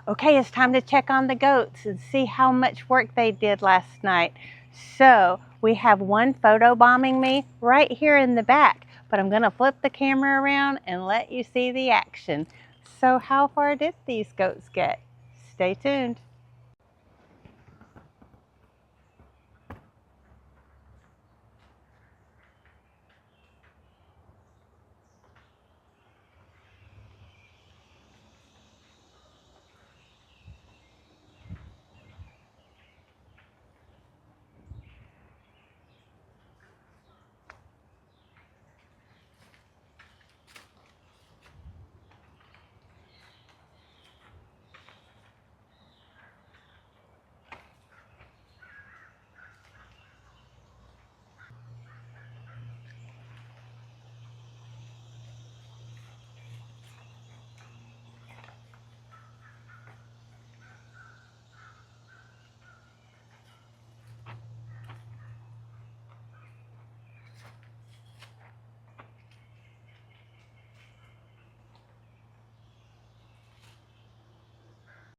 Okay, it's time to check on the goats and see how much work they did last night. So we have one photo bombing me right here in the back, but I'm gonna flip the camera around and let you see the action. So how far did these goats get? Stay tuned.